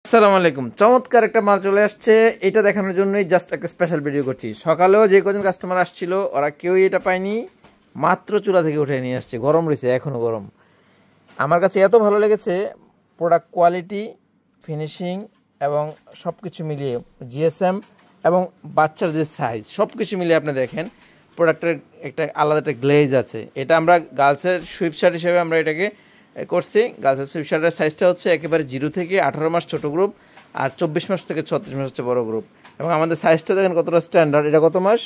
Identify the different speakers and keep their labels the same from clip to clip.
Speaker 1: আসসালামু আলাইকুম। চমৎকার একটা মাল চলে আসছে, এটা দেখানোর জন্যই জাস্ট একটা স্পেশাল ভিডিও করছি। সকালেও যে কজন কাস্টমার আসছিল ওরা কেউই এটা পায়নি, মাত্র চুলা থেকে উঠে নিয়ে আসছে, গরম রয়েছে, এখনও গরম। আমার কাছে এত ভালো লেগেছে, প্রোডাক্ট কোয়ালিটি, ফিনিশিং এবং সব কিছু মিলিয়ে জিএসএম এবং বাচ্চার যে সাইজ সব কিছু মিলিয়ে আপনি দেখেন প্রোডাক্টের একটা আলাদা একটা গ্লেজ আছে। এটা আমরা গার্লসের সুইপ শার্ট হিসেবে আমরা এটাকে করছি। গার্লসের সুইপ শার্টের সাইজটা হচ্ছে একেবারে 0 থেকে 18 মাস ছোটো গ্রুপ, আর 24 মাস থেকে 36 মাস হচ্ছে বড় গ্রুপ। এবং আমাদের সাইজটা দেখেন কতটা স্ট্যান্ডার্ড। এটা কত মাস?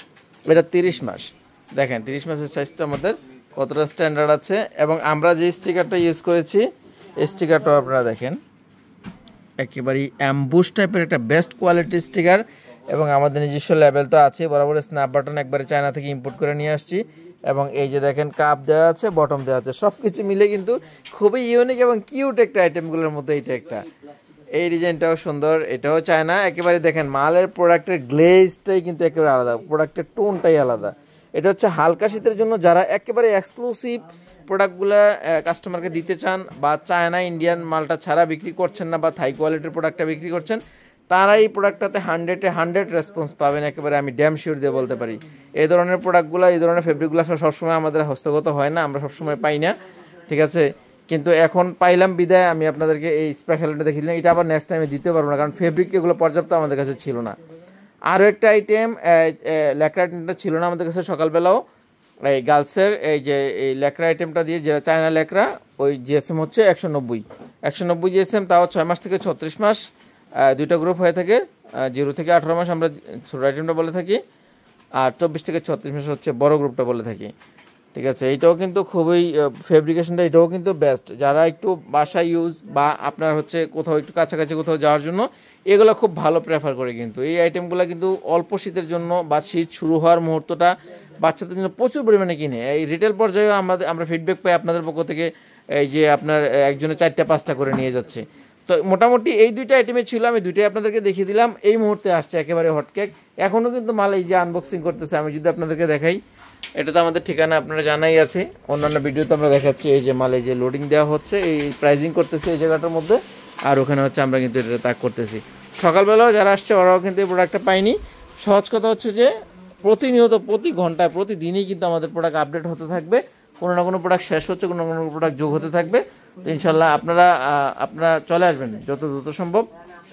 Speaker 1: এটা 30 মাস। দেখেন 30 মাসের সাইজটা আমাদের কতটা স্ট্যান্ডার্ড আছে। এবং আমরা যে স্টিকারটা ইউজ করেছি এই স্টিকারটাও আপনারা দেখেন একেবারেই অ্যাম্বুশ টাইপের একটা বেস্ট কোয়ালিটির স্টিকার। এবং আমাদের নিজস্ব লেভেল তো আছে, বরাবর স্ন্যাপ বাটন একবারে চায়না থেকে ইম্পোর্ট করে নিয়ে আসছি। এবং এই যে দেখেন কাপ দেওয়া আছে, বটম দেওয়া আছে, সব কিছু মিলে কিন্তু খুবই ইউনিক এবং কিউট একটা আইটেমগুলোর মধ্যে এইটা একটা। এই ডিজাইনটাও সুন্দর, এটাও চায়না। একেবারে দেখেন মালের প্রোডাক্টের গ্লেজটাই কিন্তু একেবারে আলাদা, প্রোডাক্টের টোনটাই আলাদা। এটা হচ্ছে হালকা শীতের জন্য যারা একেবারে এক্সক্লুসিভ প্রোডাক্টগুলো কাস্টমারকে দিতে চান, বা চায়না ইন্ডিয়ান মালটা ছাড়া বিক্রি করছেন না, বা থাই কোয়ালিটির প্রোডাক্টটা বিক্রি করছেন, তারা এই প্রোডাক্টটাতে 100-এ 100 রেসপন্স পাবেন, একেবারে আমি ড্যাম শিওর দিয়ে বলতে পারি। এই ধরনের প্রোডাক্টগুলো, এই ধরনের ফেব্রিকগুলো সবসময় আমাদের হস্তগত হয় না, আমরা সবসময় পাই না, ঠিক আছে। কিন্তু এখন পাইলাম বিদায় আমি আপনাদেরকে এই স্পেশালিটা দেখে দিলাম। এটা আবার নেক্সট টাইমে দিতে পারবো না, কারণ ফেব্রিক এগুলো পর্যাপ্ত আমাদের কাছে ছিল না। আরও একটা আইটেম ল্যাকড়া আইটেমটা ছিল না আমাদের কাছে সকালবেলাও। এই গার্লসের এই যে এই ল্যাকড়া আইটেমটা দিয়ে, যেটা চায়না ল্যাকড়া, ওই জিএসএম হচ্ছে 190 জিএসএম, তাও 6 মাস থেকে 36 মাস, দুইটা গ্রুপ হয়ে থাকে। 0 থেকে 18 মাস আমরা ছোটো আইটেমটা বলে থাকি, আর 24 থেকে 36 মাস হচ্ছে বড় গ্রুপটা বলে থাকি, ঠিক আছে। এইটাও কিন্তু খুবই ফেব্রিকেশনটা এটাও কিন্তু বেস্ট। যারা একটু বাসায় ইউজ বা আপনার হচ্ছে কোথাও একটু কাছাকাছি কোথাও যাওয়ার জন্য এগুলো খুব ভালো প্রেফার করে। কিন্তু এই আইটেমগুলো কিন্তু অল্প শীতের জন্য বা শীত শুরু হওয়ার মুহূর্তটা বাচ্চাদের জন্য প্রচুর পরিমাণে কিনে। এই রিটেল পর্যায়ে আমরা ফিডব্যাক পাই আপনাদের পক্ষ থেকে, এই যে আপনার একজনে 4টা-5টা করে নিয়ে যাচ্ছে। তো মোটামুটি এই দুইটা আইটেমে ছিল, আমি দুইটাই আপনাদেরকে দেখিয়ে দিলাম। এই মুহূর্তে আসছে একেবারে হটকেক, এখনও কিন্তু মাল এই যে আনবক্সিং করতেছে। আমি যদি আপনাদেরকে দেখাই, এটা তো আমাদের ঠিকানা আপনারা জানাই আছে, অন্যান্য ভিডিওতে আমরা দেখাচ্ছি। এই যে মাল এই যে লোডিং দেওয়া হচ্ছে, এই প্রাইজিং করতেছে এই জায়গাটার মধ্যে, আর ওখানে হচ্ছে আমরা কিন্তু এটা তাক করতেছি। সকালবেলাও যারা আসছে ওরাও কিন্তু এই প্রোডাক্টটা পায়নি। সহজ কথা হচ্ছে যে প্রতিনিয়ত, প্রতি ঘন্টায়, প্রতিদিনই কিন্তু আমাদের প্রোডাক্ট আপডেট হতে থাকবে। কোনো না কোনো প্রোডাক্ট শেষ হচ্ছে, কোনো না কোনো প্রোডাক্ট যোগ হতে থাকবে। তো ইনশাল্লাহ আপনারা চলে আসবেন যত দ্রুত সম্ভব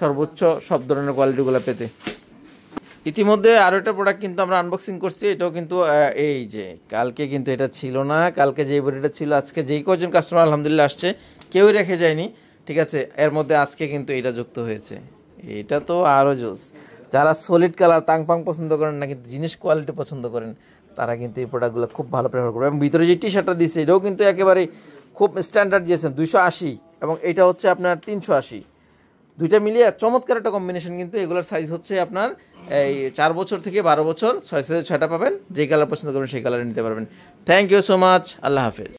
Speaker 1: সর্বোচ্চ সব ধরনের কোয়ালিটিগুলো পেতে। ইতিমধ্যে আরও একটা প্রোডাক্ট কিন্তু আমরা আনবক্সিং করছি। এটাও কিন্তু এই যে কালকে কিন্তু এটা ছিল না, কালকে যেই বডিটা ছিল, আজকে যেই কজন কাস্টমার আলহামদুলিল্লাহ আসছে কেউই রেখে যায়নি, ঠিক আছে। এর মধ্যে আজকে কিন্তু এটা যুক্ত হয়েছে। এটা তো আরও জোস। যারা সলিড কালার তাংপাং পছন্দ করেন না, কিন্তু জিনিস কোয়ালিটি পছন্দ করেন, তারা কিন্তু এই প্রোডাক্টগুলো খুব ভালো প্রেফার করবে। এবং ভিতরে যে টি শার্টটা দিচ্ছে এটাও কিন্তু একেবারে খুব স্ট্যান্ডার্ড দিয়েছেন, 280, এবং এটা হচ্ছে আপনার 380। দুইটা মিলিয়ে চমৎকার একটা কম্বিনেশন। কিন্তু এগুলোর সাইজ হচ্ছে আপনার এই 4 বছর থেকে 12 বছর, 6 সাইজে 6টা পাবেন। যে কালার পছন্দ করবেন সেই কালারে নিতে পারবেন। থ্যাংক ইউ সো মাচ, আল্লাহ হাফেজ।